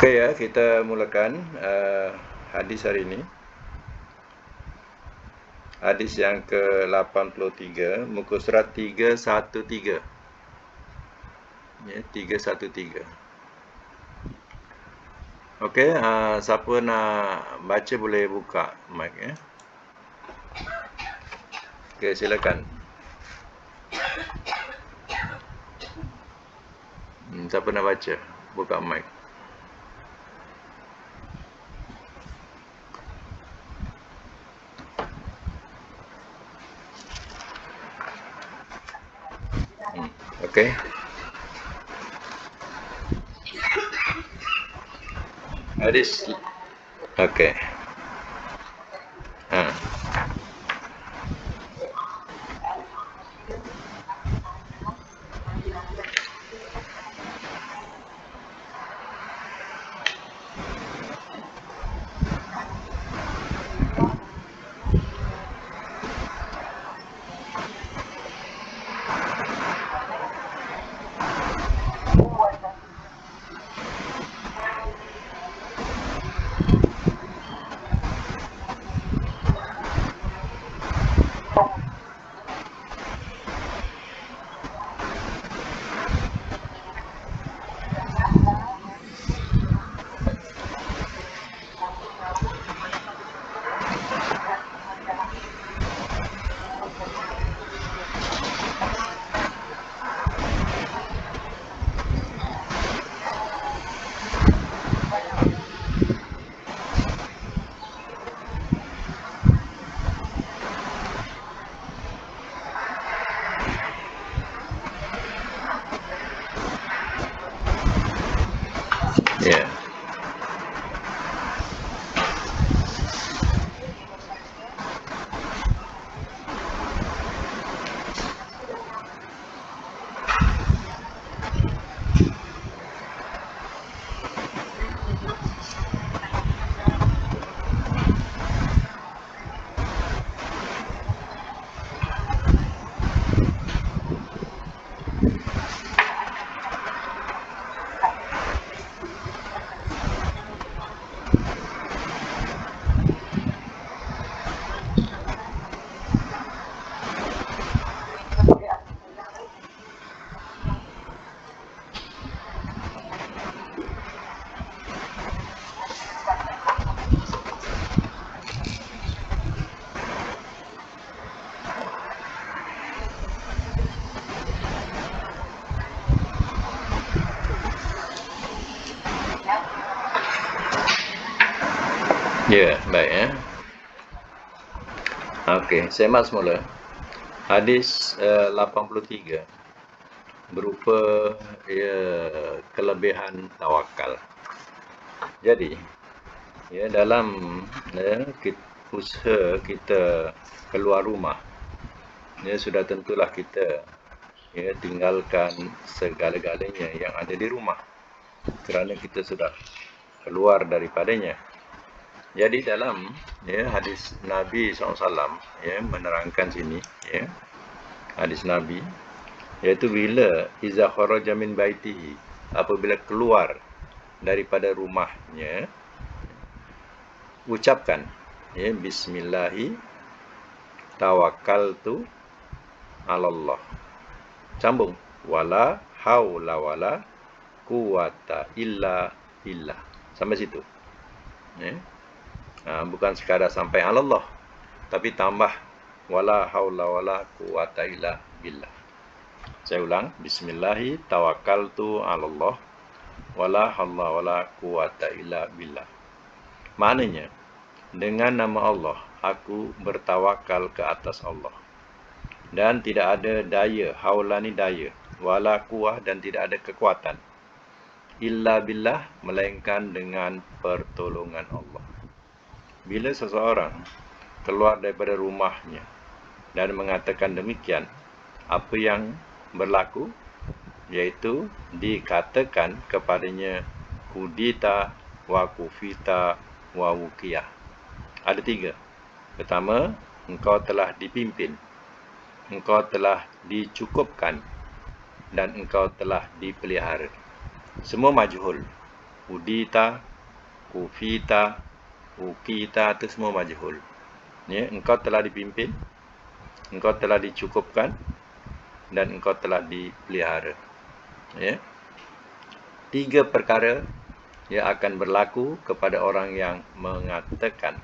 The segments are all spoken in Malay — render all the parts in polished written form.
Okey ya, kita mulakan hadis hari ini. Hadis yang ke-83, muka surat 313. Ya, 313. Okey, siapa nak baca boleh buka mic ya. Okey, silakan. Siapa nak baca? Buka mic. Okey. Hadis. Okey. Ya. Ya, baik ya. Okey, semak semula. Hadis 83 berupa kelebihan tawakal. Jadi, ya, dalam usaha kita keluar rumah, ya, sudah tentulah kita tinggalkan segala-galanya yang ada di rumah kerana kita sudah keluar daripadanya. Jadi dalam hadis Nabi SAW menerangkan sini, hadis Nabi, iaitu bila iza kharaja min baitihi, apabila keluar daripada rumahnya, ucapkan bismillahi tawakkaltu 'alallah. Sambung, wala haula wala quwata illa billah. Sampai situ. Bukan sekadar sampai 'alallah, tapi tambah wala haula wala quwata illa billah. Saya ulang, bismillahi tawakkaltu 'alallah wala haula wala quwata illa billah. Maknanya, dengan nama Allah aku bertawakal ke atas Allah, dan tidak ada daya, haula ni daya, wala quwah, dan tidak ada kekuatan, illa billah, melainkan dengan pertolongan Allah. Bila seseorang keluar daripada rumahnya dan mengatakan demikian, apa yang berlaku? Iaitu dikatakan kepadanya hudita wa kufita wa wukiyah. Ada 3. Pertama, engkau telah dipimpin, engkau telah dicukupkan, dan engkau telah dipelihara. Semua majhul. udita, ufita, ukita, itu semua majhul. Ya, engkau telah dipimpin, engkau telah dicukupkan, dan engkau telah dipelihara. Ya. 3 perkara yang akan berlaku kepada orang yang mengatakan,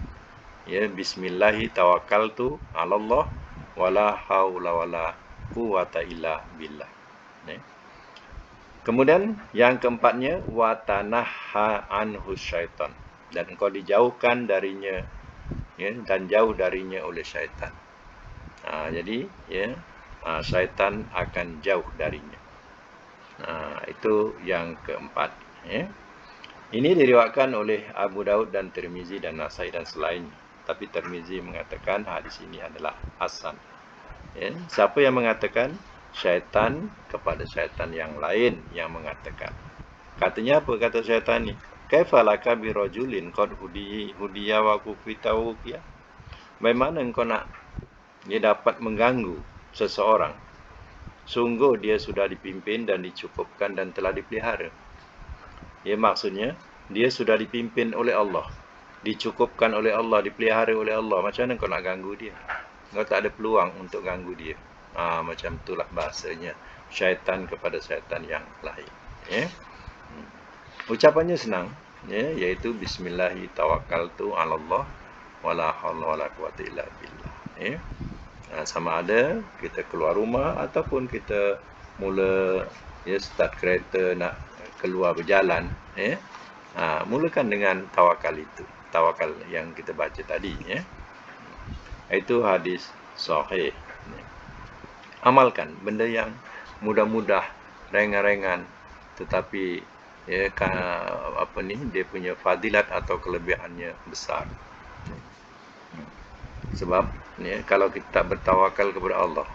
ya, bismillahi tawakkaltu 'alallah wala haula wala quwata illa billah. Ya. Kemudian yang keempatnya watanaha anhu syaitan, dan engkau dijauhkan darinya, ya, dan jauh darinya oleh syaitan. Jadi ya, syaitan akan jauh darinya. Itu yang keempat. Ya. Ini diriwayatkan oleh Abu Daud dan Tirmizi dan Nasai dan selainnya. Tapi Tirmizi mengatakan hadis ini adalah hasan. Ya. Siapa yang mengatakan? Syaitan kepada syaitan yang lain yang mengatakan. Katanya apa kata syaitan ni? Kaifa laka bi rajulin qad hudiya wa kufita wa uqiya? Bagaimana engkau nak dia dapat mengganggu seseorang? Sungguh dia sudah dipimpin dan dicukupkan dan telah dipelihara. Ya, maksudnya dia sudah dipimpin oleh Allah, dicukupkan oleh Allah, dipelihara oleh Allah. Macam mana kau nak ganggu dia? Kau tak ada peluang untuk ganggu dia. Macam itulah bahasanya syaitan kepada syaitan yang lain. Ya. Ucapannya senang, ya, iaitu bismillahi tawakkaltu 'alallah wala haula wala quwata illa billah. Ya. Sama ada kita keluar rumah ataupun kita mula, ya, start kereta nak keluar berjalan, ya. Mulakan dengan tawakal itu, tawakal yang kita baca tadi, ya. Itu hadis sahih. Amalkan benda yang mudah-mudah, ringan-ringan, tetapi ya, dia punya fadilat atau kelebihannya besar. Sebab ya, kalau kita bertawakal kepada Allah,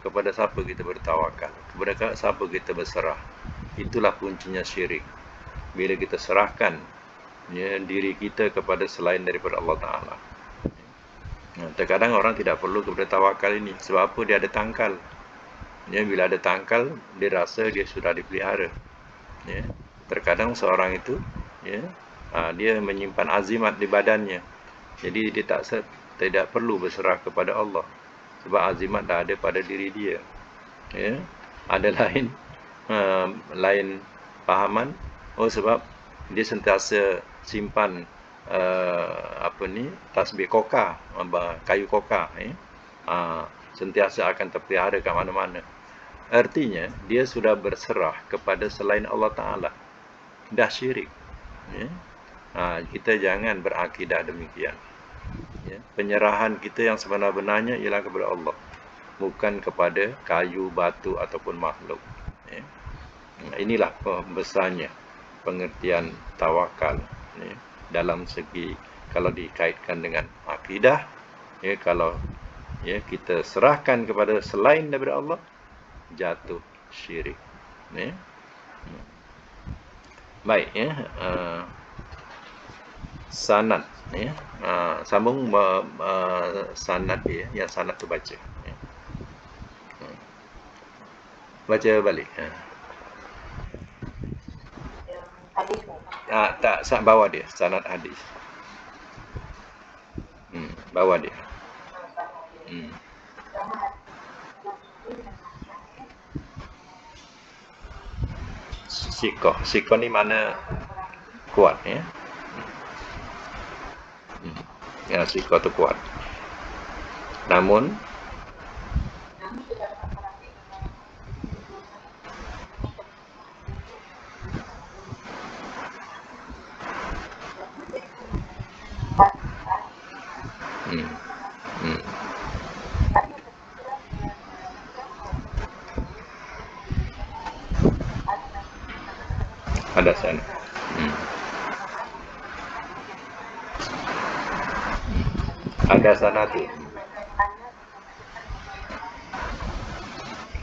kepada siapa kita bertawakal? Kepada siapa kita berserah? Itulah kuncinya syirik. Bila kita serahkan, ya, diri kita kepada selain daripada Allah Ta'ala. Terkadang orang tidak perlu kepada tawakal ini. Sebab apa? Dia ada tangkal. Ya, bila ada tangkal, dia rasa dia sudah dipelihara. Ya. Terkadang seorang itu, ya, dia menyimpan azimat di badannya. Jadi dia tidak perlu berserah kepada Allah. Sebab azimat dah ada pada diri dia. Ya. Ada lain pahaman. Sebab dia sentiasa simpan tasbih koka, kayu koka, ya. Sentiasa akan terpelihara ke mana-mana. Artinya dia sudah berserah kepada selain Allah Ta'ala. Dah syirik. Ya. Kita jangan berakidah demikian. Ya. Penyerahan kita yang sebenar-benarnya ialah kepada Allah, bukan kepada kayu, batu ataupun makhluk. Ya. Inilah besarnya pengertian tawakal, ya, dalam segi kalau dikaitkan dengan akidah, ya, kalau ya, kita serahkan kepada selain daripada Allah, jatuh syirik. Ya. Baik, ya. Sanad, ya. Sambung sanad dia, yang sanad tu baca. Ya. Baca balik. Tak, bawah dia, sanad hadis. Bawah dia. Sikoh ni mana kuat, ya. Ya, sikoh tu kuat. Namun ada sanad. Ada sanad tu.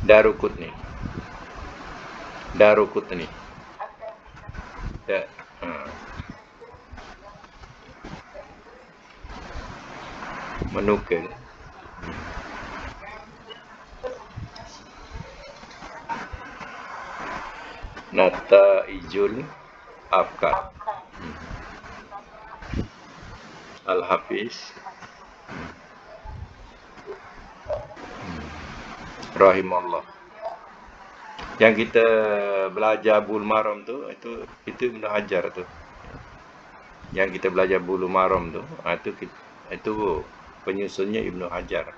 Darukutni. Ya. Menukil. Nataijul Afkar. Al-Hafiz Rahimullah. Yang kita belajar Bulughul Maram tu, itu Ibn Hajar tu. Yang kita belajar Bulughul Maram tu, itu penyusunnya Ibn Hajar.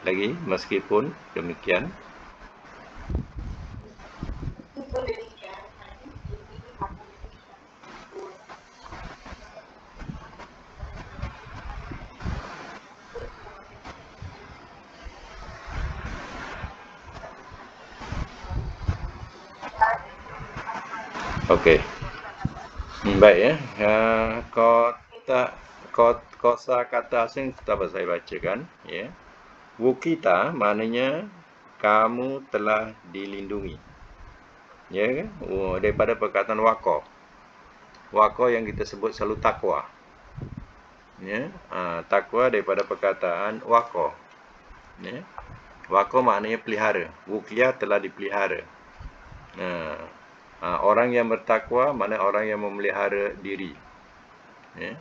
Lagi, meskipun demikian, okey. Baik ya. Kosa kata asing tetap saya bacakan ya. Wukita maknanya kamu telah dilindungi. Ya kan? Daripada perkataan waqa. Waqa yang kita sebut selalu takwa. Ya, takwa daripada perkataan waqa. Ya. Waqa maknanya pelihara. Wuqiyah telah dipelihara. Orang yang bertakwa maknanya orang yang memelihara diri. Ya.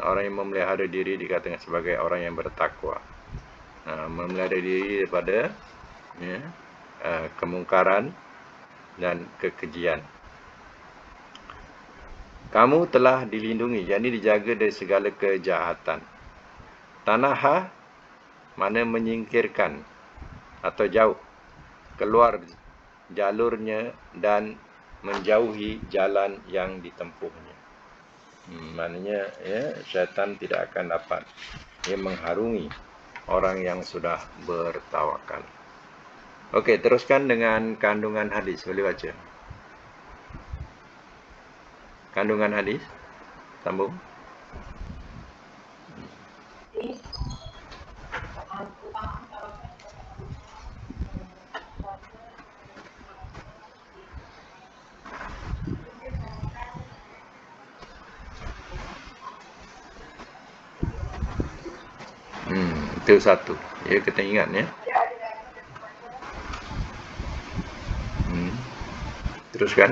Orang yang memelihara diri dikatakan sebagai orang yang bertakwa. Memelihara diri daripada kemungkaran dan kekejian. Kamu telah dilindungi, jadi dijaga dari segala kejahatan. Tanaha mana menyingkirkan atau jauh, keluar jalurnya dan menjauhi jalan yang ditempuhnya. Maknanya ya, syaitan tidak akan dapat mengharungi orang yang sudah bertawakal. Okey, teruskan dengan kandungan hadis. Boleh baca? Kandungan hadis. Sambung. Itu satu. Ya, kita ingat ya. Teruskan.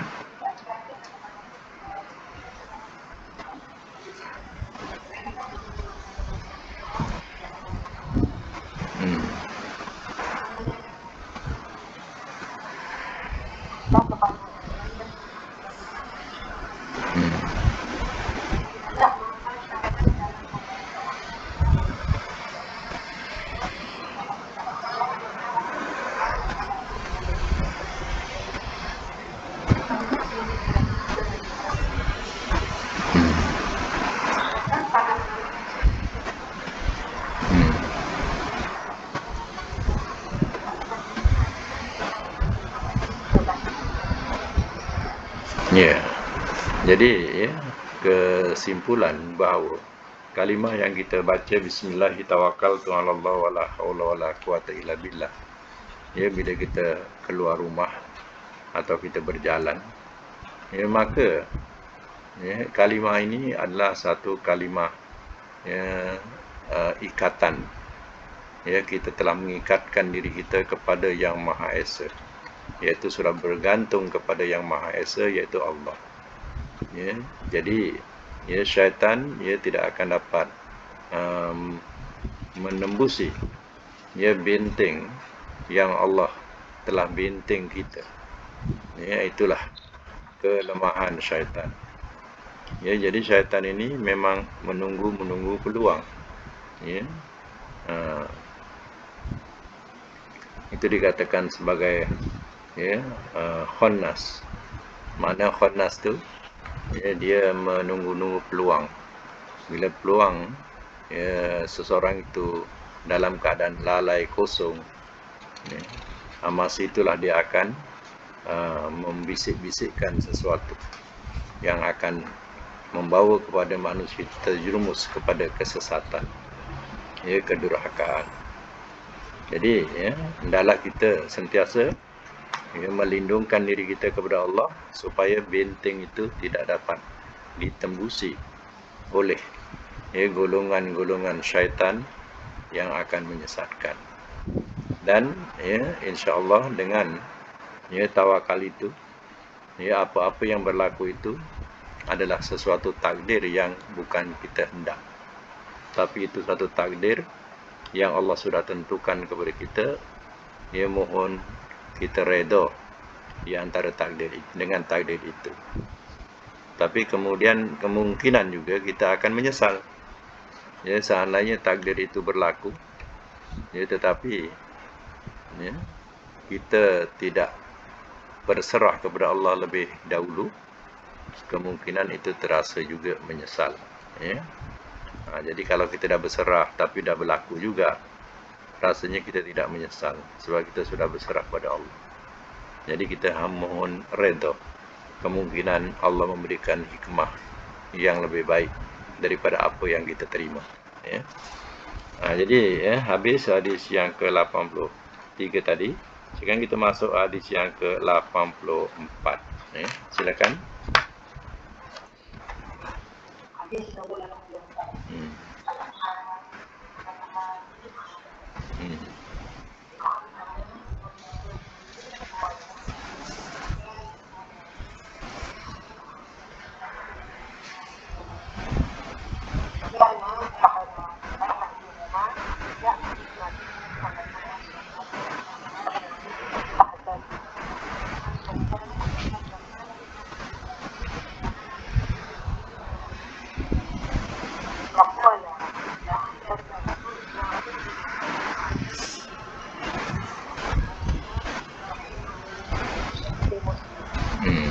Ya. Jadi ya, kesimpulan bahawa kalimah yang kita baca bismillahirrahmanirrahim tawakkaltu 'ala Allah wala haula wala quwata illa billah. Ya, bila kita keluar rumah atau kita berjalan, ya, maka ya, kalimah ini adalah satu kalimah ya, ikatan. Ya, kita telah mengikatkan diri kita kepada Yang Maha Esa, iaitu sudah bergantung kepada Yang Maha Esa, iaitu Allah. Ya, jadi ya, syaitan ya tidak akan dapat menembusi ya benteng yang Allah telah benteng kita. Ya, itulah kelemahan syaitan. Ya, jadi syaitan ini memang menunggu peluang. Ya. Itu dikatakan sebagai ya, khannas. Mana khannas tu? Ya, dia menunggu peluang. Bila peluang ya, seseorang itu dalam keadaan lalai kosong, ya, masa itulah dia akan membisik-bisikkan sesuatu yang akan membawa kepada manusia terjerumus kepada kesesatan, ya, kedurhakaan. Jadi ya, hendaklah kita sentiasa ya, melindungkan diri kita kepada Allah supaya benteng itu tidak dapat ditembusi oleh ya, golongan-golongan syaitan yang akan menyesatkan. Dan ya, insya-Allah dengan ya, tawakal itu Ya, apa-apa yang berlaku itu adalah sesuatu takdir yang bukan kita hendak, tapi itu satu takdir yang Allah sudah tentukan kepada kita. Ya, mohon kita redha di antara takdir dengan takdir itu. Tapi kemudian kemungkinan juga kita akan menyesal. Ya, seandainya takdir itu berlaku, ya, tetapi ya, kita tidak berserah kepada Allah lebih dahulu, kemungkinan itu terasa juga menyesal. Ya. Jadi kalau kita dah berserah tapi dah berlaku juga, rasanya kita tidak menyesal sebab kita sudah berserah pada Allah. Jadi kita mohon redha. Kemungkinan Allah memberikan hikmah yang lebih baik daripada apa yang kita terima. Ya. Jadi ya, habis hadis yang ke-83 tadi. Sekarang kita masuk hadis yang ke-84. Ya, silakan. Hmm. Hmm. Hmm.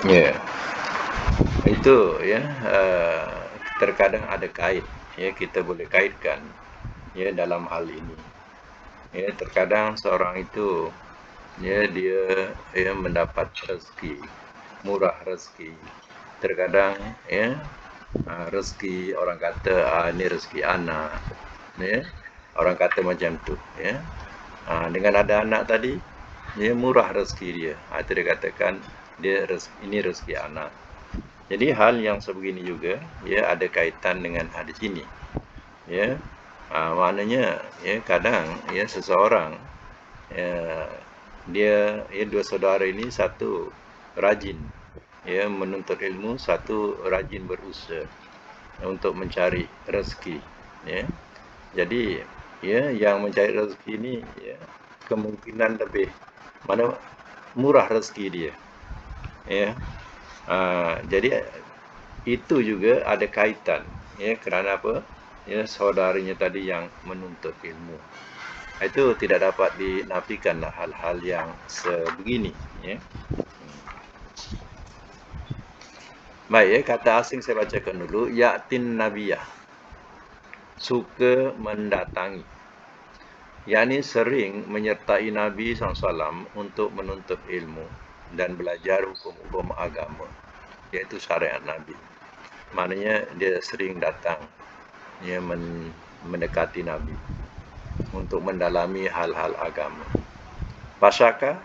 Ya, itu ya, terkadang ada kait, ya, kita boleh kaitkan ya dalam hal ini. Ya, terkadang seorang itu ya dia ya mendapat rezeki, murah rezeki. Terkadang ya, rezeki orang kata ini rezeki anak, ya, orang kata macam tu, ya. Dengan ada anak tadi, ya, murah rezeki dia. Itu dia katakan ini rezeki anak. Jadi hal yang sebegini juga ya ada kaitan dengan hadis ini. Ya. Maknanya ya kadang ya seseorang ya, dia ya dua saudara ini, satu rajin ya menuntut ilmu, satu rajin berusaha untuk mencari rezeki, ya. Jadi ya yang mencari rezeki ini ya kemungkinan lebih murah rezeki dia, ya. Jadi itu juga ada kaitan ya, kerana apa? Ya, saudaranya tadi yang menuntut ilmu. Itu tidak dapat dinafikanlah hal-hal yang sebegini, ya. Baik, ya, kata asing saya bacakan dulu. Ya'tin nabiyah, suka mendatangi, yakni sering menyertai Nabi SAW untuk menuntut ilmu dan belajar hukum-hukum agama, iaitu syariat Nabi. Maknanya dia sering datang ya mendekati Nabi untuk mendalami hal-hal agama. Pasaka,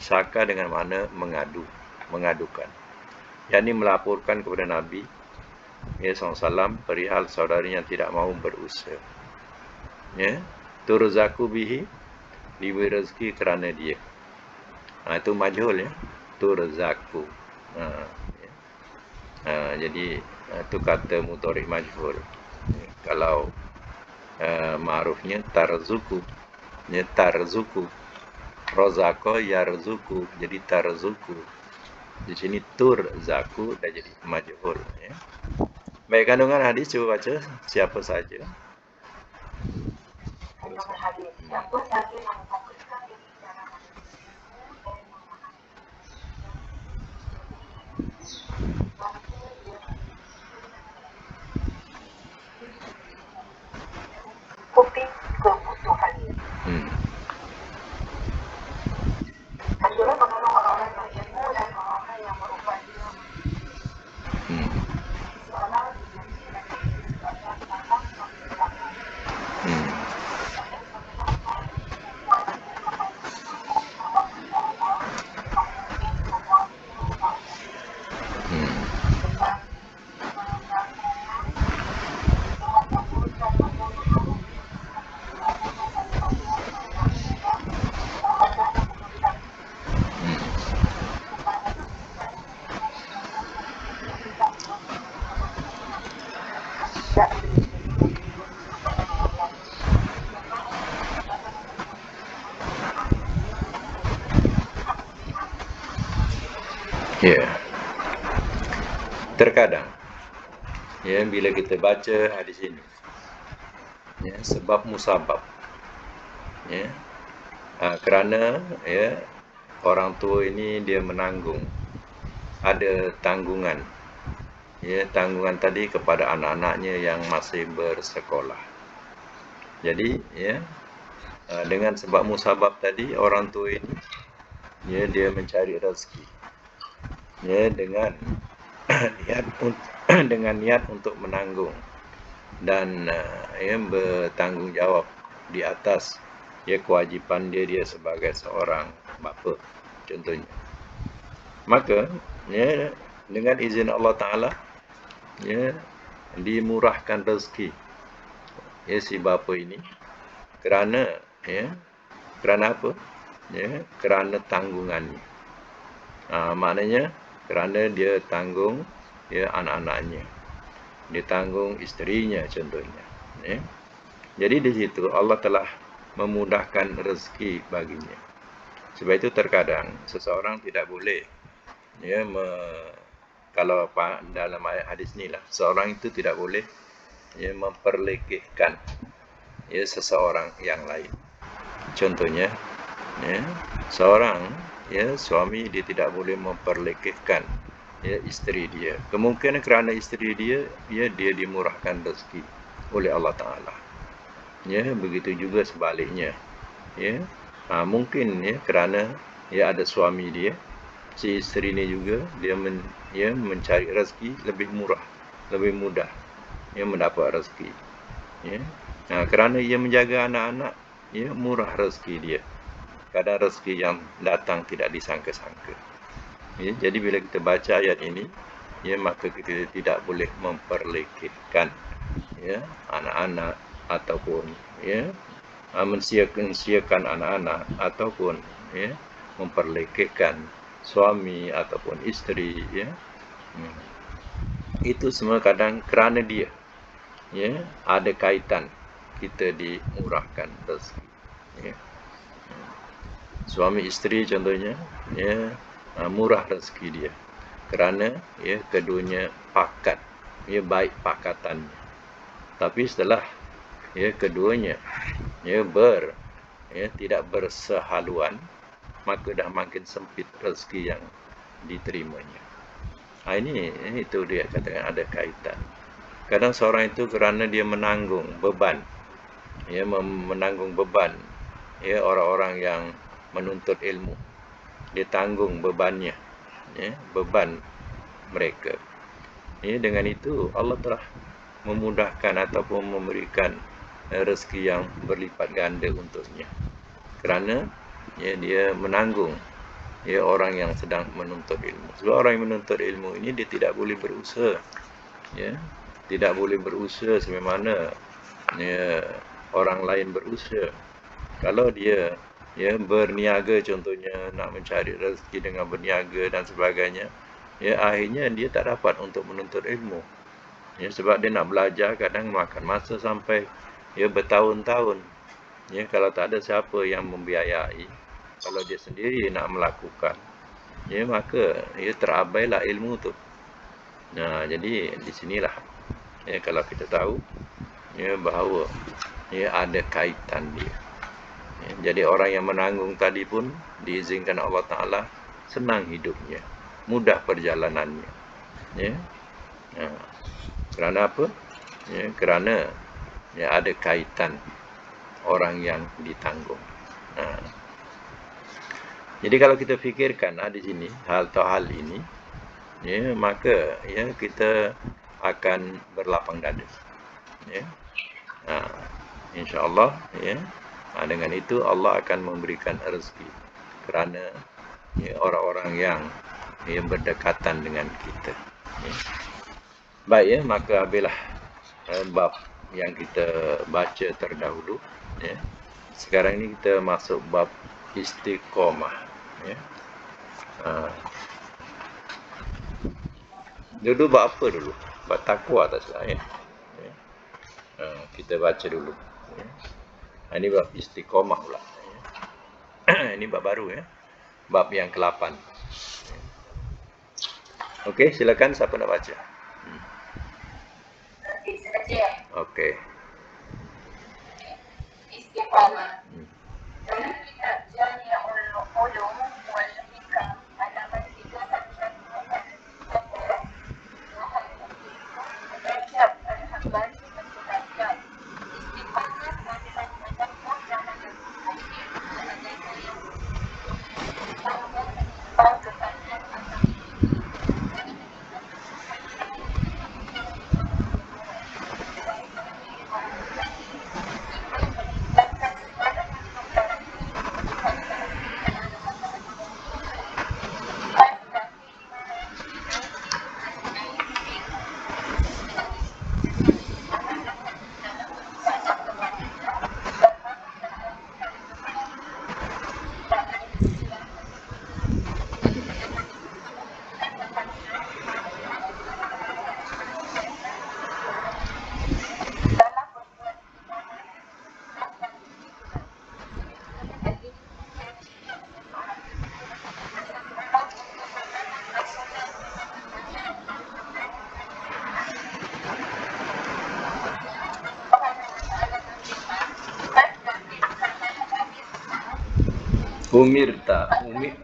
saka dengan makna mengadukan, yakni melaporkan kepada Nabi ya SAW perihal saudaranya yang tidak mahu berusaha. Ya, turzaku bihi, diberi rezeki kerana dia. Itu majhul ya, turzaku. Ya. Jadi itu kata mudhari' majhul. Ya, kalau ma'rufnya tarzuku, ya, tarzuku, rozako yarzuku, jadi tarzuku. Di sini turzaku dah jadi majhul, ya. Baik, kandungan hadis coba baca siapa saja. mencukupi kebutuhannya. Kedua, mengenai orang-orang berilmu dan orang-orang yang berupa ilmu. Seorang dijanjikan sebanyak datang sampai belakang. Ya, terkadang ya bila kita baca hadis ini, ya, sebab musabab, ya, kerana ya orang tua ini dia menanggung, ada tanggungan, ya, tanggungan tadi kepada anak-anaknya yang masih bersekolah. Jadi ya dengan sebab musabab tadi orang tua ini ya dia mencari rezeki, ya, dengan niat untuk menanggung dan ya bertanggung jawab di atas ya kewajipan dia sebagai seorang bapa contohnya. Maka ya dengan izin Allah Ta'ala ya dimurahkan rezeki ya si bapa ini kerana apa? Ya, kerana tanggungannya. Maknanya kerana dia tanggung ya anak-anaknya, dia tanggung isterinya contohnya. Ya. Jadi di situ Allah telah memudahkan rezeki baginya. Sebab itu terkadang seseorang tidak boleh ya kalau dalam ayat hadis ni lah, seorang itu tidak boleh ya memperlekehkan ya seseorang yang lain. Contohnya ya, seorang ya suami dia tidak boleh memperlekehkan ya isteri dia. Kemungkinan kerana isteri dia dia dimurahkan rezeki oleh Allah Taala. Ya, begitu juga sebaliknya. Ya. Mungkin ya kerana ya ada suami dia, si isteri ni juga dia mencari rezeki lebih murah, lebih mudah ya mendapat rezeki. Ya. Kerana ia menjaga anak-anak, ya murah rezeki dia. Kadang rezeki yang datang tidak disangka-sangka. Ya, jadi bila kita baca ayat ini, ya maka kita tidak boleh memperlekehkan ya anak-anak ataupun ya mensia-siakan anak-anak ataupun ya memperlekehkan suami ataupun isteri ya. Itu semua kadang kerana dia ya ada kaitan kita dimurahkan rezeki. Ya. Suami isteri contohnya ya murah rezeki dia kerana ya keduanya pakat, ya baik pakatannya. Tapi setelah ya keduanya ya tidak bersehaluan, maka dah makin sempit rezeki yang diterimanya. Itu dia katakan ada kaitan. Kadang seorang itu kerana dia menanggung beban, ya menanggung beban ya orang-orang yang menuntut ilmu, dia tanggung bebannya, ya, beban mereka. Ya, dengan itu Allah telah memudahkan ataupun memberikan rezeki yang berlipat ganda untuknya. Kerana ya dia menanggung ya orang yang sedang menuntut ilmu. Sebab orang yang menuntut ilmu ini dia tidak boleh berusaha, ya, tidak boleh berusaha sebagaimana ya orang lain berusaha. Kalau dia ya berniaga contohnya nak mencari rezeki dengan berniaga dan sebagainya, ya akhirnya dia tak dapat untuk menuntut ilmu. Ya, sebab dia nak belajar kadang makan masa sampai ya bertahun-tahun. Ya, kalau tak ada siapa yang membiayai, kalau dia sendiri nak melakukan, ya maka ya terabailah ilmu tu. Jadi di sinilah ya kalau kita tahu ya bahawa ya ada kaitan dia. Ya, jadi orang yang menanggung tadi pun diizinkan Allah Ta'ala senang hidupnya, mudah perjalanannya. Ya. Kerana apa? Ya, kerana ya ada kaitan orang yang ditanggung. Jadi kalau kita fikirkan di sini hal ini, ya, maka ya kita akan berlapang dada. Ya. InsyaAllah ya, dengan itu Allah akan memberikan rezeki kerana ya, orang-orang yang berdekatan dengan kita. Ya. Baik ya, maka habislah bab yang kita baca terdahulu. Ya. Sekarang ini kita masuk bab istiqomah. Ya. Dulu bab apa dulu? Bab takwa tak salah ya. Ya. Kita baca dulu. Ya. Ini bab istiqomah pula. Ya. Ini bab baru ya. Bab yang ke-8. Okey, silakan siapa nak baca. Okey. Istiqamah. Dalam kitab Jami'ul Ulum wal Hikam halaman 314 Rajab Al-Hambali menjelaskan istiqamah adalah menempuh jalan yang mustaqim sebagai gaya tanpa menyimpang ke kanan atau kiri.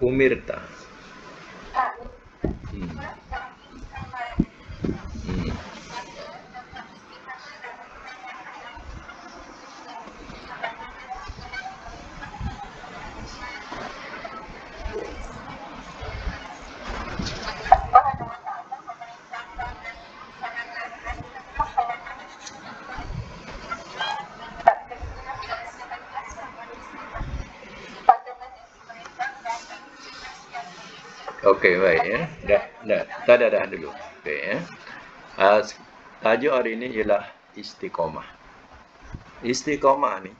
Umirta. Okey, baik ya. Dah dulu. Okey ya. Tajuk hari ini ialah istiqomah. Istiqomah ni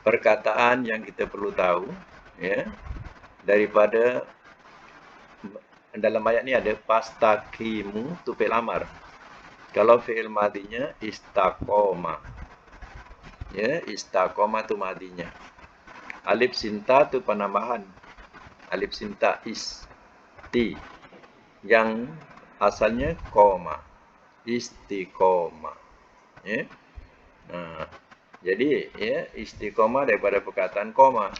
perkataan yang kita perlu tahu ya, daripada dalam ayat ni ada pastaqimu tu fi'il amar. Kalau fi'il madinya istaqoma. Ya, istaqoma tu madinya. Alif sinta tu penambahan. Alif sinta isti yang asalnya koma. Istiqomah. Ya. Jadi ya, istiqomah daripada perkataan koma.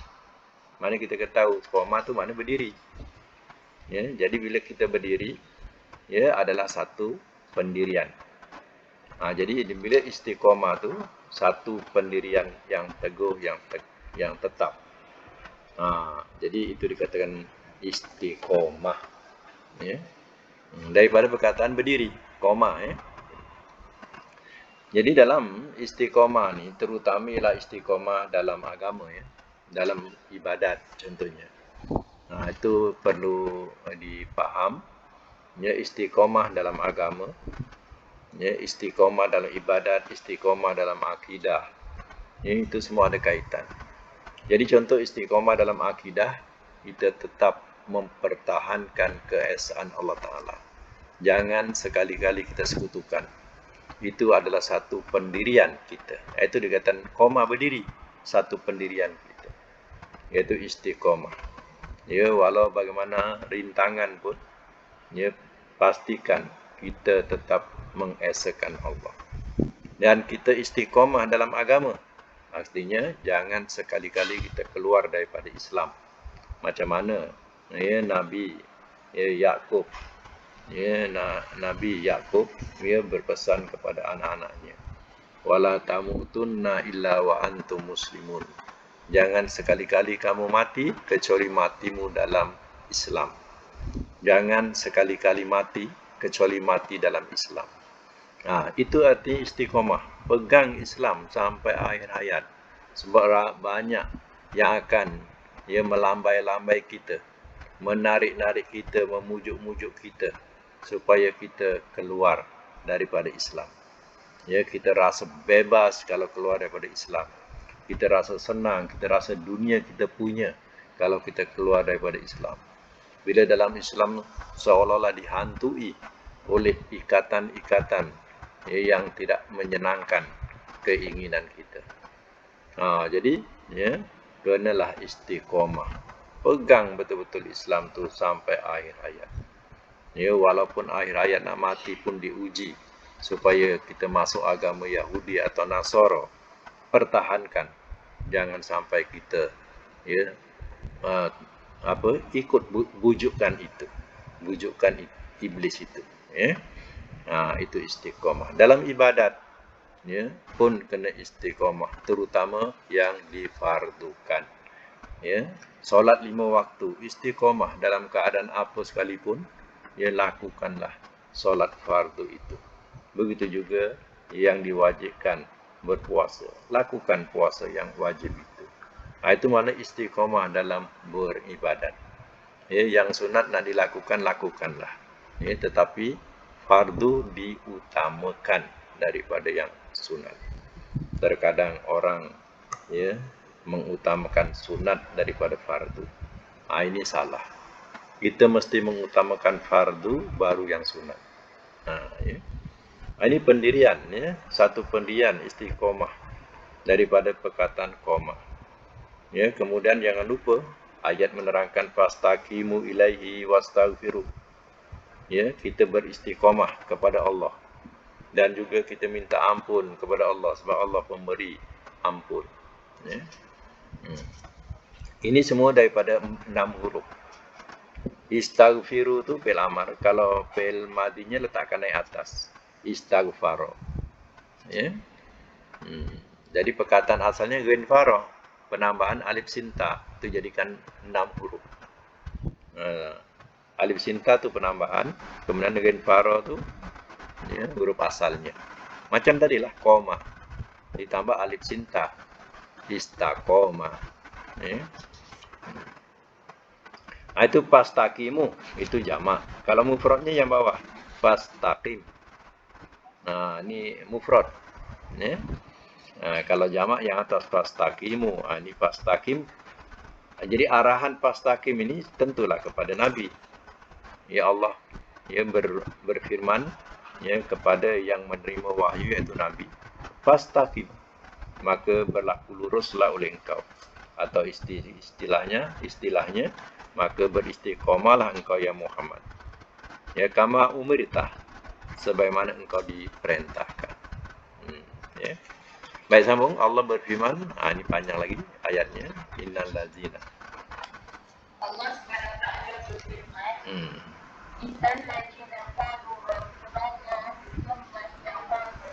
Mana kita ketahui koma tu mana berdiri. Ya, jadi bila kita berdiri ya adalah satu pendirian. Jadi bila istiqomah tu satu pendirian yang teguh, yang tetap. Jadi itu dikatakan istiqomah. Ya. Daripada perkataan berdiri, koma ya. Jadi dalam istiqomah ni terutama ialah istiqomah dalam agama ya, dalam ibadat contohnya. Itu perlu dipaham. Ya, istiqomah dalam agama, ya, istiqomah dalam ibadat, istiqomah dalam akidah. Ya, itu semua ada kaitan. Jadi contoh istiqomah dalam akidah, kita tetap mempertahankan keesaan Allah Ta'ala. Jangan sekali-kali kita sekutukan. Itu adalah satu pendirian kita. Itu dikatakan koma berdiri, satu pendirian kita. Iaitu istiqomah. Ya, walau bagaimana rintangan pun, ya, pastikan kita tetap mengesakan Allah. Dan kita istiqomah dalam agama. Artinya jangan sekali-kali kita keluar daripada Islam. Macam mana ya Nabi Yakub, Nabi Yakub dia berpesan kepada anak-anaknya, wala tamutunna illa wa antum muslimun. Jangan sekali-kali kamu mati kecuali matimu dalam Islam. Jangan sekali-kali mati kecuali mati dalam Islam. Itu arti istiqomah. Pegang Islam sampai akhir hayat. Sebab banyak yang akan melambai-lambai kita, menarik-narik kita, memujuk-mujuk kita supaya kita keluar daripada Islam. Kita rasa bebas kalau keluar daripada Islam. Kita rasa senang, kita rasa dunia kita punya kalau kita keluar daripada Islam. Bila dalam Islam seolah-olah dihantui oleh ikatan-ikatan yang tidak menyenangkan keinginan kita. Jadi, kenalah istiqomah. Pegang betul-betul Islam tu sampai akhir hayat. Walaupun akhir hayat nak mati pun diuji supaya kita masuk agama Yahudi atau Nasara, pertahankan. Jangan sampai kita ikut bujukan itu, bujukan iblis itu. Itu istiqomah. Dalam ibadat pun kena istiqomah, terutama yang difardukan. Solat 5 waktu, istiqomah dalam keadaan apa sekalipun, lakukanlah solat fardu itu. Begitu juga yang diwajibkan berpuasa, lakukan puasa yang wajib itu. Itu mana istiqomah dalam beribadat. Yang sunat nak dilakukan, lakukanlah. Tetapi fardu diutamakan daripada yang sunat. Terkadang orang mengutamakan sunat daripada fardu. Ini salah. Kita mesti mengutamakan fardu baru yang sunat. Ini pendirian, satu pendirian istiqomah daripada perkataan qoma. Kemudian jangan lupa ayat menerangkan fastaqimu ilaihi wastaghfiru. Kita beristiqomah kepada Allah dan juga kita minta ampun kepada Allah sebab Allah pemberi ampun. Ini semua daripada 6 huruf. Istaghfiru tu fi'il amar. Kalau fi'il madinya letakkan naik atas. Istaghfaro. Jadi perkataan asalnya ghinfaro, penambahan alif sinta itu jadikan 6 huruf. Alif sinta tu penambahan, kemudian ghinfaro tu huruf asalnya. Macam tadilah koma ditambah alif sinta, istaqoma. Itu pastaqimu, itu jamak. Kalau mufradnya yang bawah, pastaqim. Ini mufrad. Kalau jamak yang atas pastaqimu, ini pastaqim. Jadi arahan pastaqim ini tentulah kepada Nabi. Ya Allah, berfirman kepada yang menerima wahyu iaitu Nabi, pastaqim, maka berlaku luruslah oleh engkau. Atau istilahnya, maka beristiqomahlah engkau ya Muhammad. Kama umirtah, sebagaimana engkau diperintahkan. Baik, sambung. Allah berfirman, ini panjang lagi ayatnya. Innal ladzina. Allah SWT berfirman, Innal ladzina qalu rabbana thumma istaqamu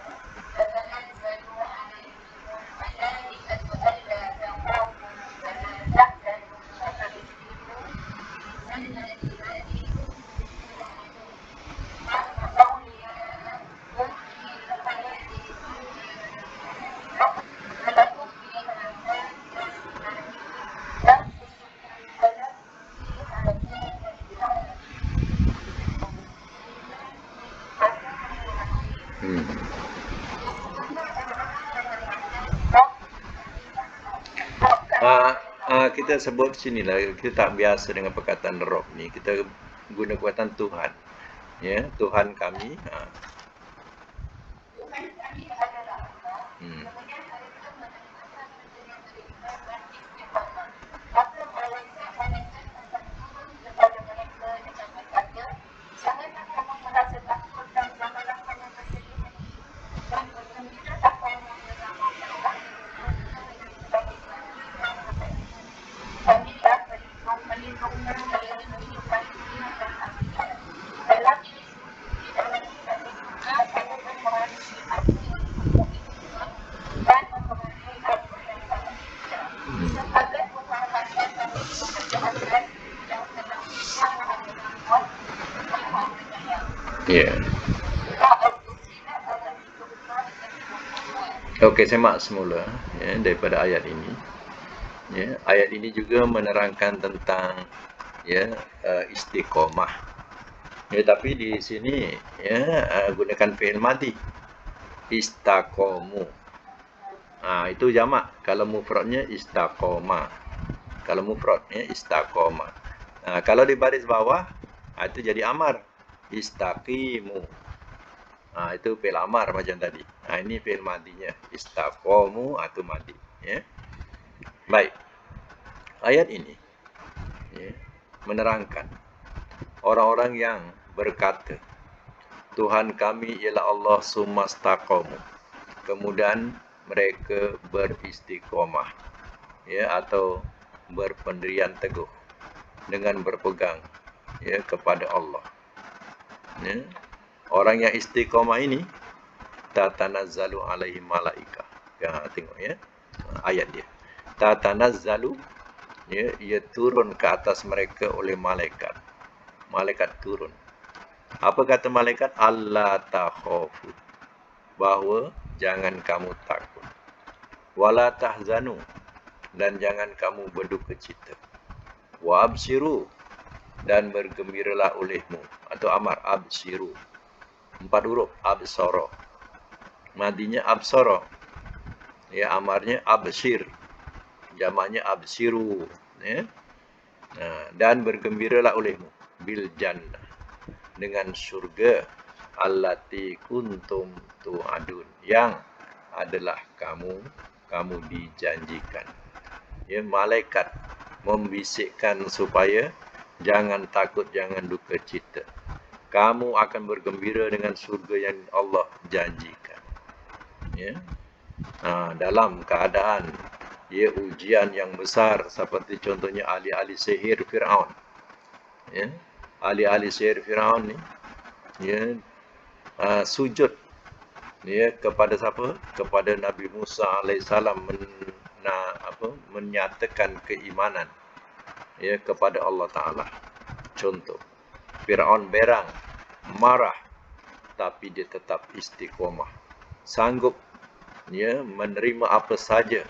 tatanazzalu alaihimul malaikatu alla takhafu wa la tahzanu wa abshiru bil jannati kita sebut sinilah, kita tak biasa dengan perkataan Rabb ni. Kita guna perkataan Tuhan. Tuhan kami. Ya. Okey, semak semula ya daripada ayat ini. Ya, ayat ini juga menerangkan tentang ya istiqomah. Ya, tapi di sini ya gunakan fi'il madhi. Istaqamu. Itu jamak. Kalau mufradnya istaqoma. Kalau mufrad ya istaqoma. Kalau di baris bawah itu jadi amar. Istaqimu. Itu fi'il amar macam tadi. Ini fi'il madinya. Istaqamu atau madi. Ya. Baik. Ayat ini ya, menerangkan orang-orang yang berkata, Tuhan kami ialah Allah sumastaqamu. Kemudian mereka beristiqomah. Ya, atau berpendirian teguh dengan berpegang ya kepada Allah. Ya. Orang yang istiqomah ini tatanazzalu alaihi malaika. Tengok ya ayat dia. Tatanazzalu ya, ia turun ke atas mereka oleh malaikat. Malaikat turun. Apa kata malaikat? Allah takhafu. Bahawa jangan kamu takut. Wala tahzanu. Dan jangan kamu berduka cita. Wa absiru. Dan bergembiralah olehmu. Atau amar absiru. 4 huruf absara. Madinya absara. Ya, amarnya absir. Jamaknya absiru. Ya. Dan bergembiralah olehmu bil jannah, dengan surga allati kuntum tu'adun, yang adalah kamu dijanjikan. Ya, malaikat membisikkan supaya jangan takut, jangan duka cita. Kamu akan bergembira dengan surga yang Allah janjikan. Ya. Dalam keadaan ya ujian yang besar seperti contohnya ahli-ahli sihir Firaun. Ya. Ahli-ahli sihir Firaun ni ya sujud ya kepada siapa? Kepada Nabi Musa alaihissalam menyatakan keimanan ya kepada Allah Taala. Contoh, Firaun berang, marah, tapi dia tetap istiqomah, sanggup ya menerima apa saja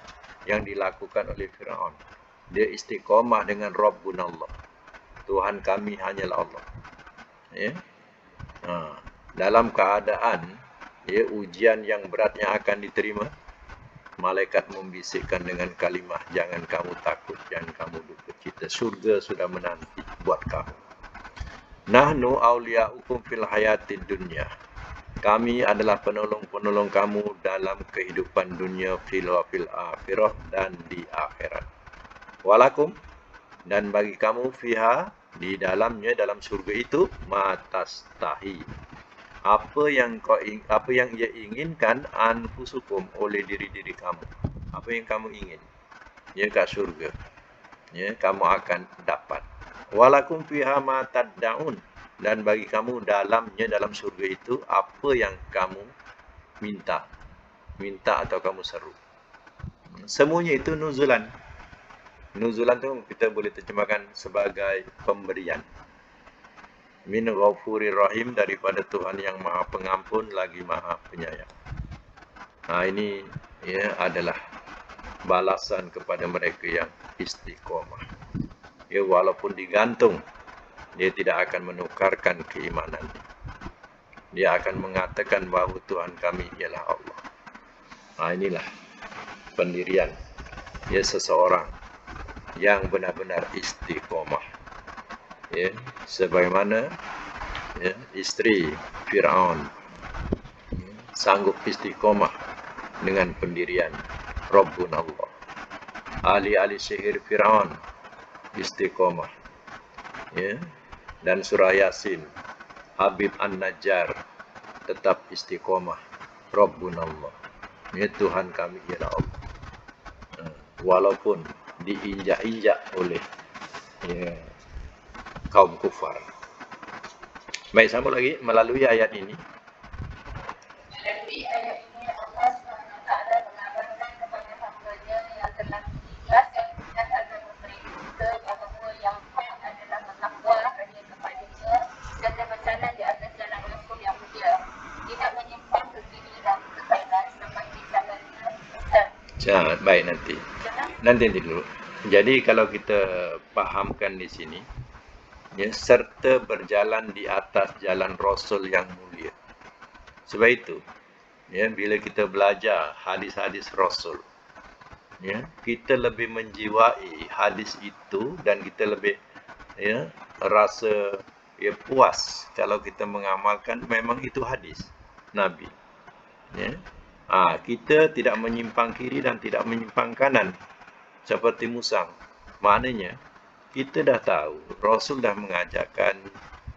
yang dilakukan oleh Firaun. Dia istiqomah dengan Rabbuna Allah. Tuhan kami hanyalah Allah. Ya. Dalam keadaan ya ujian yang berat yang akan diterima, malaikat membisikkan dengan kalimah, jangan kamu takut, jangan kamu duka cita, surga sudah menanti buat kamu. Nahnu awliya'ukum fil hayatid dunya. Kami adalah penolong-penolong kamu dalam kehidupan dunia fil akhirah, dan di akhirat. Walakum, dan bagi kamu fiha, di dalamnya, dalam surga itu, matastahi, apa yang ia inginkan, anfusukum, oleh diri-diri kamu. Apa yang kamu ingin ya kat surga ya kamu akan dapat. Walakum fiha ma tad'un, dan bagi kamu dalamnya, dalam surga itu, apa yang kamu minta atau kamu seru. Semuanya itu nuzulan. Nuzulan tu kita boleh terjemahkan sebagai pemberian. Min ghafurir rahim, daripada Tuhan yang Maha Pengampun lagi Maha Penyayang. Ini ya adalah balasan kepada mereka yang istiqomah. Ya, walaupun digantung, dia tidak akan menukarkan keimanannya. Dia akan mengatakan bahawa Tuhan kami ialah Allah. Inilah pendirian ya seseorang yang benar-benar istiqomah. Ya, sebagaimana ya, isteri Firaun ya, sanggup istiqomah dengan pendirian Rabbuna Allah. Ahli-ahli sihir Firaun istiqomah. Ya, dan surah Yasin, Habib An-Najjar tetap istiqomah. Rabbuna Allah. Ya, Tuhan kami ialah Allah. Walaupun diinjak-injak oleh ya, kaum kufar. Baik, sambung lagi melalui ayat ini. Ya, baik nanti dulu. Jadi kalau kita pahamkan di sini, ya, serta berjalan di atas jalan Rasul yang mulia. Sebab itu, ya, bila kita belajar hadis-hadis Rasul, ya, kita lebih menjiwai hadis itu dan kita lebih, ya, rasa, ya, puas kalau kita mengamalkan memang itu hadis Nabi. Ya. Kita tidak menyimpang kiri dan tidak menyimpang kanan seperti musang. Maknanya kita dah tahu Rasul dah mengajarkan,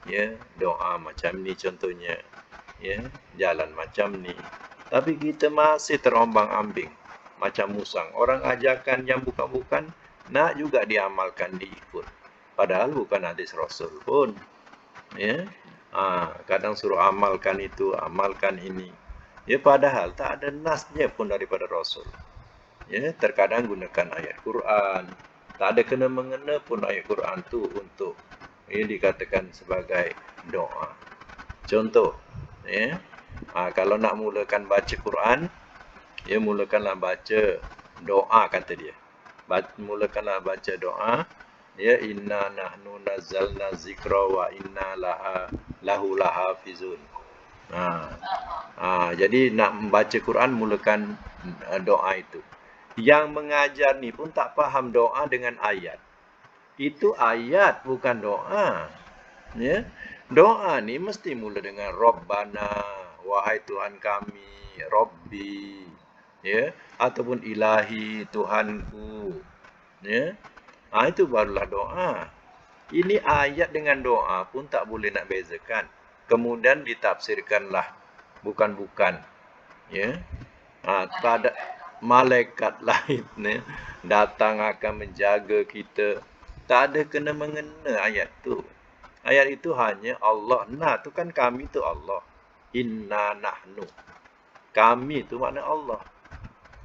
ya, doa macam ni contohnya, ya, jalan macam ni. Tapi kita masih terombang-ambing macam musang. Orang ajarkan yang bukan-bukan nak juga diamalkan, diikut. Padahal bukan hadis Rasul pun. Ya. Kadang suruh amalkan itu, amalkan ini. Ya, padahal tak ada nasnya pun daripada Rasul. Ya, terkadang gunakan ayat Quran. Tak ada kena-mengena pun ayat Quran tu untuk, ya, dikatakan sebagai doa. Contoh, ya, kalau nak mulakan baca Quran, ya, mulakanlah baca doa, kata dia. Mulakanlah baca doa, ya, inna nahnu nazzalna zikra wa inna lahu lahafizun. Jadi nak membaca Quran mulakan doa itu. Yang mengajar ni pun tak faham doa dengan ayat. Itu ayat bukan doa. Ya. Doa ni mesti mula dengan Rabbana, wahai Tuhan kami, Rabbi, ya, ataupun Ilahi, Tuhanku. Ya. Itu barulah doa. Ini ayat dengan doa pun tak boleh nak bezakan. Kemudian ditafsirkanlah bukan-bukan, ya. Tak ada malaikat lain, ya, datang akan menjaga kita. Tak ada kena mengena ayat tu. Ayat itu hanya Allah. Nah, tu kan kami tu Allah. Inna nahnu. Kami tu makna Allah.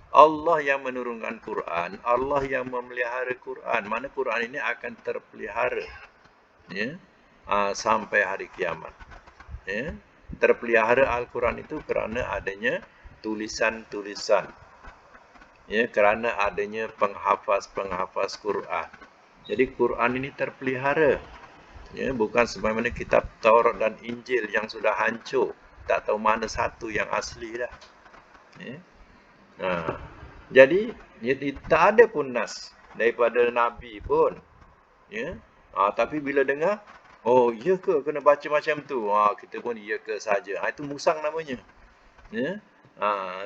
Allah yang menurunkan Quran, Allah yang memelihara Quran. Mana Quran ini akan terpelihara, ya, sampai hari kiamat. Ya. Terpelihara Al-Quran itu kerana adanya tulisan-tulisan, ya, kerana adanya penghafaz-penghafaz Quran. Jadi Quran ini terpelihara, ya, bukan sebagaimana kitab Taurat dan Injil yang sudah hancur, tak tahu mana satu yang asli dah. Ya. Jadi tak ada pun nas daripada Nabi pun, ya. Tapi bila dengar, oh, iya ke kena baca macam tu? Kita pun iya ke saja. Itu musang namanya. Ya.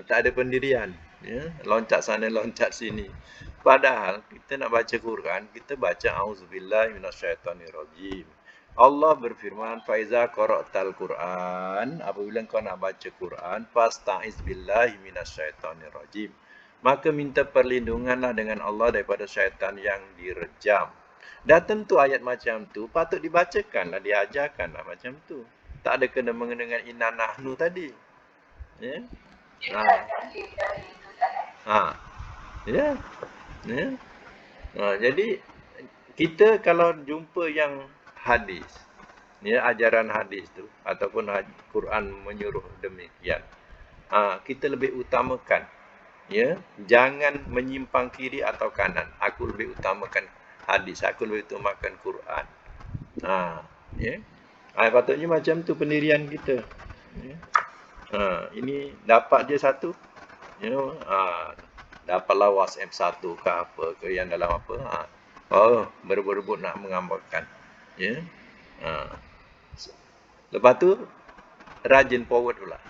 Tak ada pendirian, ya. Loncat sana, loncat sini. Padahal kita nak baca Quran, kita baca auzubillahi minasyaitonirrajim. Allah berfirman, "Faiza qara'tal Quran", apabila kau nak baca Quran, fasta'iz billahi minasyaitonirrajim. Maka minta perlindunganlah dengan Allah daripada syaitan yang direjam. Dan tentu ayat macam tu patut dibacakanlah, diajarkanlah macam tu. Tak ada kena mengena dengan inna nahnu tadi. Ya. Ya. Ya. Jadi kita kalau jumpa yang hadis, ya, ajaran hadis tu ataupun Quran menyuruh demikian, kita lebih utamakan, ya, jangan menyimpang kiri atau kanan. Aku lebih utamakan hadis, aku lebih utamakan Quran. Ya. Patutnya macam tu pendirian kita. Ya. Ini dapat dia satu, you know, dapatlah WhatsApp satu ke apa ke yang dalam apa, berebut-rebut nak mengamalkan, ya. Lepas tu rajin forward pula.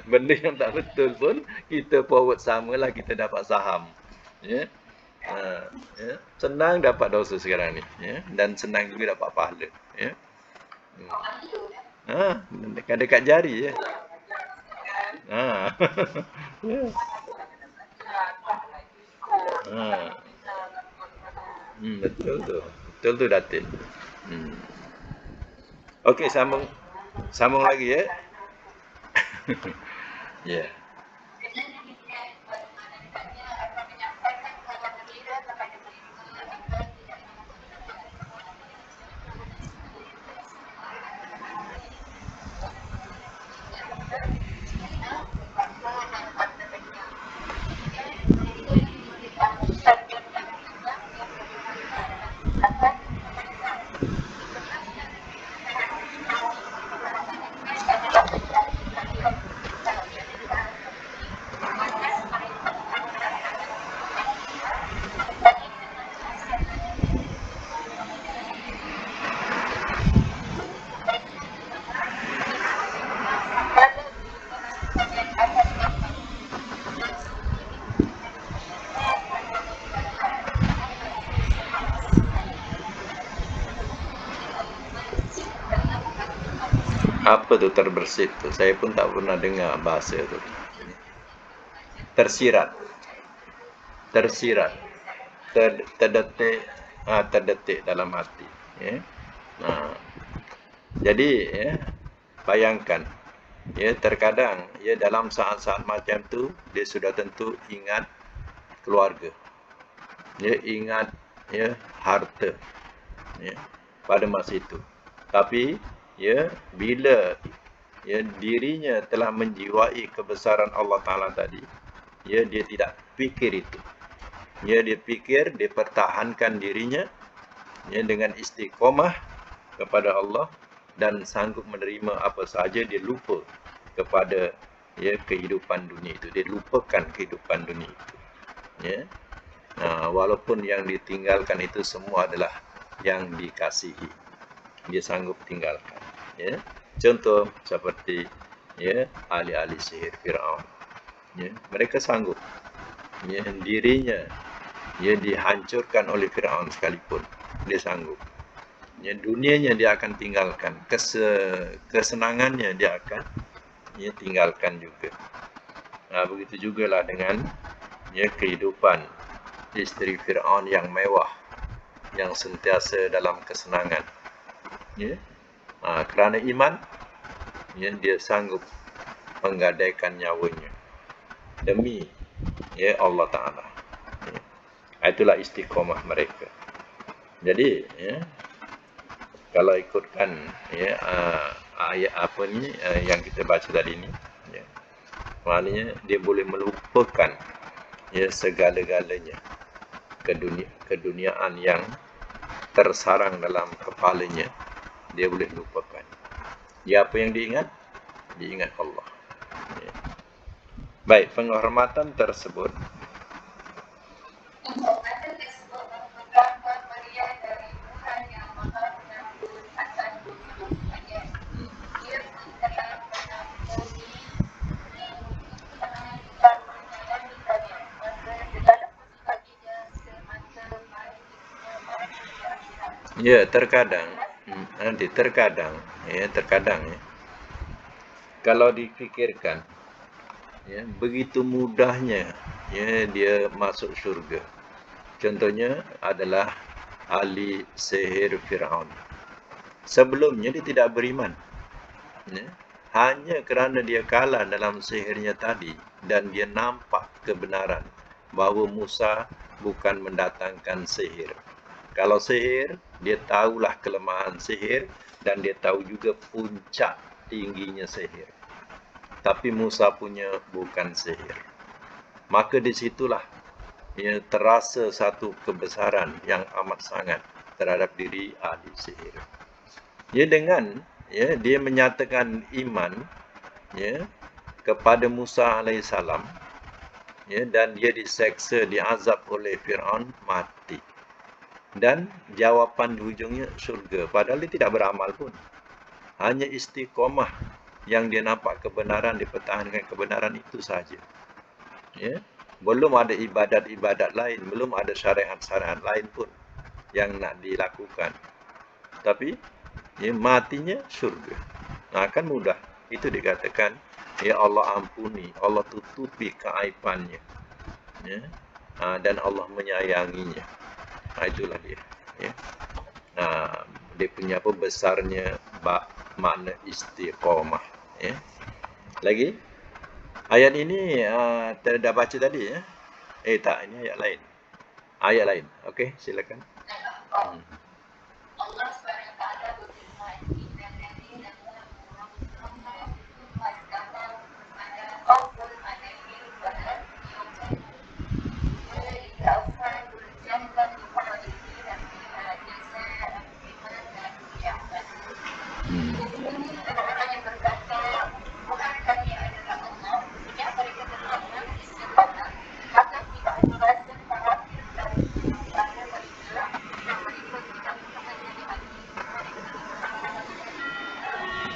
Benda yang tak betul pun kita forward, samalah kita dapat saham, ya. Ya. Senang dapat dosa sekarang ni, ya, dan senang juga dapat pahala, ya. Dekat jari je. Betul tu Datin. Okey, sambung lagi, ya. Ya. Apa tu terbersit tu? Saya pun tak pernah dengar bahasa tu. Tersirat. Tersirat. Terdetik, terdetik dalam hati. Ya. Jadi, ya, bayangkan, ya, terkadang, ya, dalam saat-saat macam tu, dia sudah tentu ingat keluarga. Dia ingat, ya, harta, ya, pada masa itu. Tapi, ya, bila, ya, dirinya telah menjiwai kebesaran Allah Ta'ala tadi, ya, dia tidak fikir itu. Ya, dia fikir, dia pertahankan dirinya, ya, dengan istiqomah kepada Allah dan sanggup menerima apa sahaja. Dia lupa kepada, ya, kehidupan dunia itu. Dia lupakan kehidupan dunia itu. Ya. Walaupun yang ditinggalkan itu semua adalah yang dikasihi, dia sanggup tinggalkan. Ya. Contoh seperti, ya, ahli-ahli sihir Fir'aun. Ya. Mereka sanggup, ya, dirinya, ya, dihancurkan oleh Fir'aun sekalipun, dia sanggup. Ya, dunianya dia akan tinggalkan, kesenangannya dia akan, ya, tinggalkan juga. Begitu jugalah dengan, ya, kehidupan isteri Fir'aun yang mewah, yang sentiasa dalam kesenangan. Ya. Kerana iman, ya, dia sanggup menggadaikan nyawanya demi, ya, Allah Ta'ala. Ya. Itulah istiqomah mereka. Jadi, ya, kalau ikutkan, ya, ayat apa ni yang kita baca tadi ni, ya, maknanya dia boleh melupakan, ya, segala-galanya, keduniaan yang tersarang dalam kepalanya, dia boleh lupakan. Ya, apa yang diingat? Diingat Allah. Ya. Baik, penghormatan tersebut ya, terkadang, ya, kalau dipikirkan, ya, begitu mudahnya, ya, dia masuk syurga. Contohnya adalah ahli sihir Fir'aun. Sebelumnya dia tidak beriman, ya, hanya kerana dia kalah dalam sihirnya tadi dan dia nampak kebenaran bahawa Musa bukan mendatangkan sihir. Kalau sihir, dia tahulah kelemahan sihir dan dia tahu juga puncak tingginya sihir. Tapi Musa punya bukan sihir. Maka disitulah, ya, terasa satu kebesaran yang amat sangat terhadap diri ahli sihir. Ya, dengan, ya, dia menyatakan iman, ya, kepada Musa alaihissalam, ya, dan dia diseksa, diazab oleh Fir'aun, mati. Dan jawapan di hujungnya syurga. Padahal dia tidak beramal pun. Hanya istiqomah yang dia nampak kebenaran, dipertahankan kebenaran itu saja. Ya. Belum ada ibadat-ibadat lain, belum ada syariat-syariat lain pun yang nak dilakukan. Tapi, ya, matinya syurga. Kan mudah. Itu dikatakan, ya, Allah ampuni, Allah tutupi keaibannya. Ya. Dan Allah menyayanginya. Itulah dia. Ya. Dia punya apa besarnya makna istiqomah. Ya. Lagi, ayat ini dah baca tadi, ya. Tak, ini ayat lain. Ayat lain. Okey, silakan. Allah SWT berfirman, "Innal ladzina amanu wa khawfun 'alaihim wa lam yahzanun ulaika ashabul jannati khalidina fiha jazaa'an bima kanu ya'malun." Orang yang berkata, Tuhan kami adalah Allah, sejak mereka bertakwa istiqamah, maka tidak ada rasa khawatir pada mereka dan mereka tidak menjadi hati.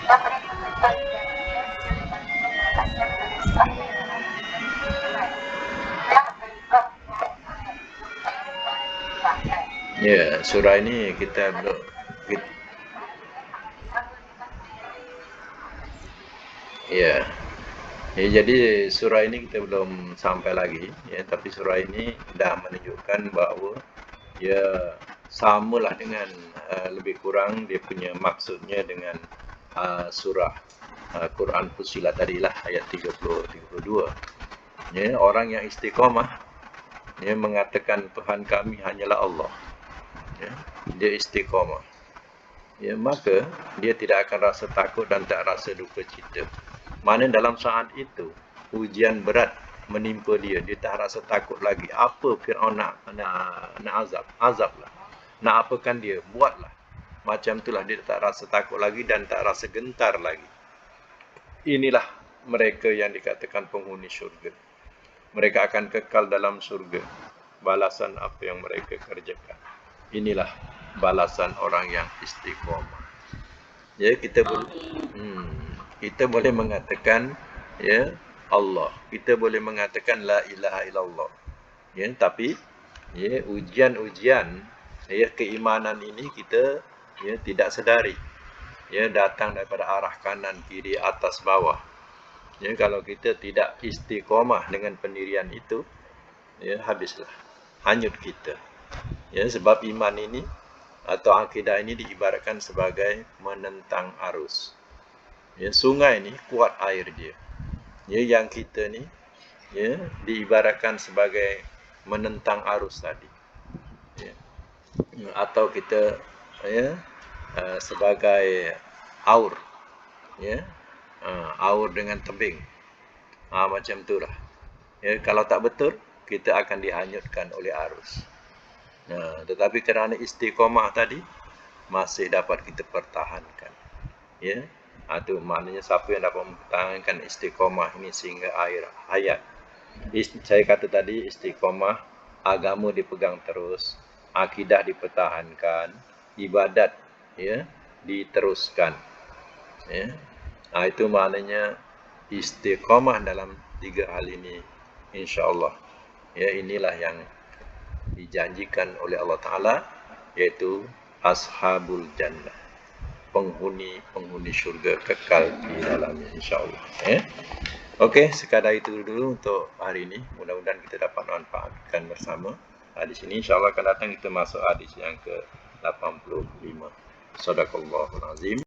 Dan mereka kekal di dalamnya selama melaksanakan apa yang Allah berikan. Ya, surah ini kita Ya. Ya, jadi surah ini kita belum sampai lagi, ya, tapi surah ini dah menunjukkan bahawa ya samalah dengan lebih kurang dia punya maksudnya dengan surah Quran Fussilat tadilah ayat 30-32. Ya, orang yang istiqamah ya mengatakan Tuhan kami hanyalah Allah. Ya, dia istiqamah. Ya, maka dia tidak akan rasa takut dan tak rasa duka cita. Mana dalam saat itu ujian berat menimpa dia, dia tak rasa takut lagi. Apa Firaun nak azablah. Nak apakan dia, buatlah. Macam itulah dia tak rasa takut lagi dan tak rasa gentar lagi. Inilah mereka yang dikatakan penghuni syurga. Mereka akan kekal dalam syurga. Balasan apa yang mereka kerjakan. Inilah balasan orang yang istiqamah. Ya, kita boleh mengatakan ya Allah. Kita boleh mengatakan la ilaha illallah. Ya, tapi ya ujian-ujian ya keimanan ini kita ya tidak sedari. Ya, datang daripada arah kanan, kiri, atas, bawah. Ya, kalau kita tidak istiqamah dengan pendirian itu, ya habislah. Hanyut kita. Ya, sebab iman ini atau akidah ini diibaratkan sebagai menentang arus. Ya, sungai ni kuat air dia. Ya, yang kita ni ya diibaratkan sebagai menentang arus tadi. Ya. Atau kita ya sebagai aur. Ya. Aur dengan tebing. Macam itulah. Ya, kalau tak betul, kita akan dihanyutkan oleh arus. Tetapi kerana istiqamah tadi masih dapat kita pertahankan. Ya, itu maknanya siapa yang dapat mempertahankan istiqamah ini sehingga akhir hayat. Saya kata tadi istiqamah, agama dipegang terus, akidah dipertahankan, ibadat ya diteruskan. Ya. Itu maknanya istiqamah dalam 3 hal ini, insya-Allah. Ya, inilah yang dijanjikan oleh Allah Ta'ala, yaitu ashabul jannah, penghuni syurga kekal di dalamnya, insyaAllah. Okey, sekadar itu dulu untuk hari ini. Mudah-mudahan kita dapat manfaatkan bersama. Di sini insyaAllah akan datang kita masuk hadis yang ke-85. Sadaqallahul azim.